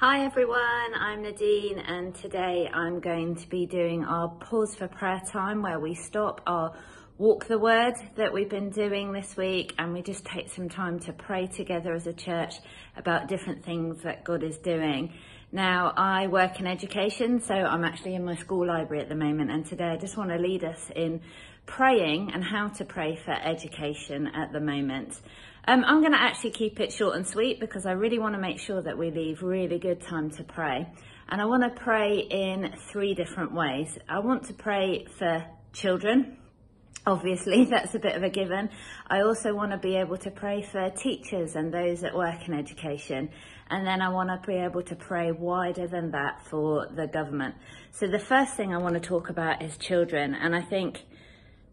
Hi everyone, I'm Nadine and today I'm going to be doing our pause for prayer time where we stop our walk the word that we've been doing this week and we just take some time to pray together as a church about different things that God is doing. Now, I work in education, so I'm actually in my school library at the moment, and today I just want to lead us in praying and how to pray for education at the moment. I'm going to actually keep it short and sweet because I really want to make sure that we leave really good time to pray. And I want to pray in three different ways. I want to pray for children. Obviously, that's a bit of a given. I also want to be able to pray for teachers and those that work in education. And then I want to be able to pray wider than that for the government. So the first thing I want to talk about is children. And I think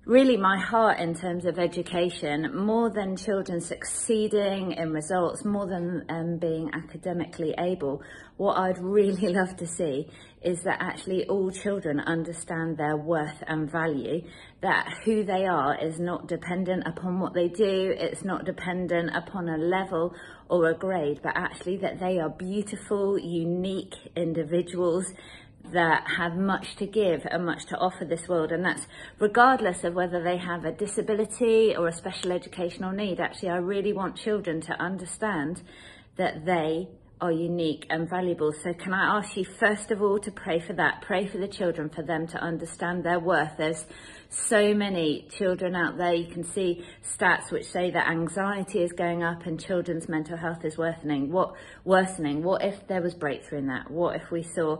really my heart in terms of education, more than children succeeding in results, more than being academically able, what I'd really love to see is that actually all children understand their worth and value, that who they are is not dependent upon what they do, it's not dependent upon a level or a grade, but actually that they are beautiful, unique individuals that have much to give and much to offer this world, and that's regardless of whether they have a disability or a special educational need. Actually, I really want children to understand that they are unique and valuable. So can I ask you first of all to pray for that, pray for the children, for them to understand their worth. There's so many children out there. You can see stats which say that anxiety is going up and children's mental health is worsening. What if there was breakthrough in that? What if we saw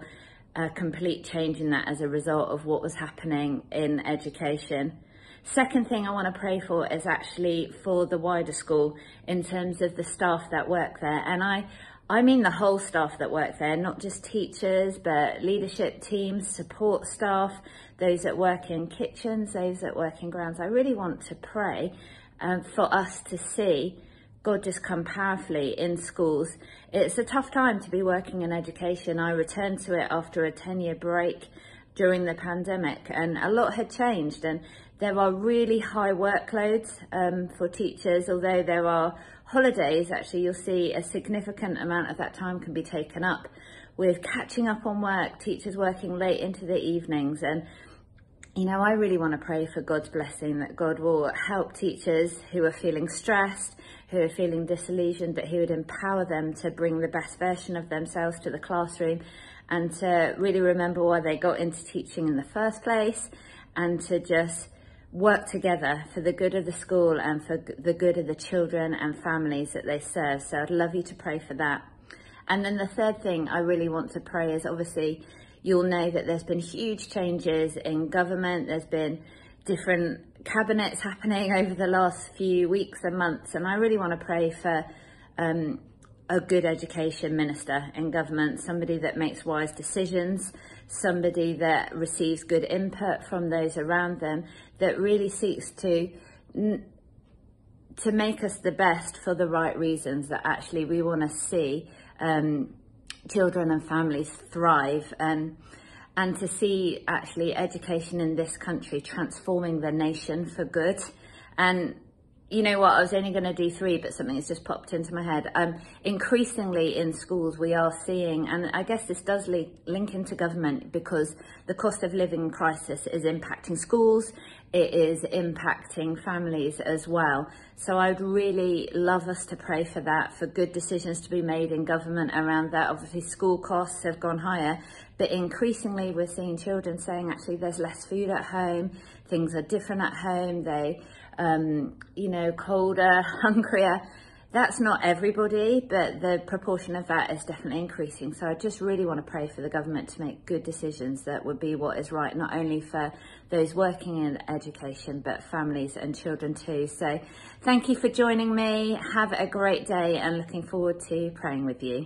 a complete change in that as a result of what was happening in education? Second thing I want to pray for is actually for the wider school in terms of the staff that work there. And I mean the whole staff that work there, not just teachers, but leadership teams, support staff, those that work in kitchens, those that work in grounds. I really want to pray for us to see God just come powerfully in schools. It's a tough time to be working in education. I returned to it after a 10-year break during the pandemic, and a lot had changed, and there are really high workloads for teachers. Although there are holidays, actually you'll see a significant amount of that time can be taken up with catching up on work, teachers working late into the evenings. And you know, I really want to pray for God's blessing, that God will help teachers who are feeling stressed, who are feeling disillusioned, that he would empower them to bring the best version of themselves to the classroom and to really remember why they got into teaching in the first place, and to just work together for the good of the school and for the good of the children and families that they serve. So I'd love you to pray for that. And then the third thing I really want to pray is, obviously, you'll know that there's been huge changes in government. There's been different cabinets happening over the last few weeks and months. And I really want to pray for a good education minister in government, somebody that makes wise decisions, somebody that receives good input from those around them, that really seeks to make us the best for the right reasons, that actually we want to see children and families thrive, and to see actually education in this country transforming the nation for good. And you know what, I was only going to do three, but something has just popped into my head. Increasingly in schools we are seeing, and I guess this does link into government, because the cost of living crisis is impacting schools, it is impacting families as well. So I'd really love us to pray for that, for good decisions to be made in government around that. Obviously school costs have gone higher, but increasingly we're seeing children saying actually there's less food at home, things are different at home, they you know, colder, hungrier. That's not everybody, but the proportion of that is definitely increasing. So I just really want to pray for the government to make good decisions that would be what is right, not only for those working in education, but families and children too. So thank you for joining me. Have a great day, and looking forward to praying with you.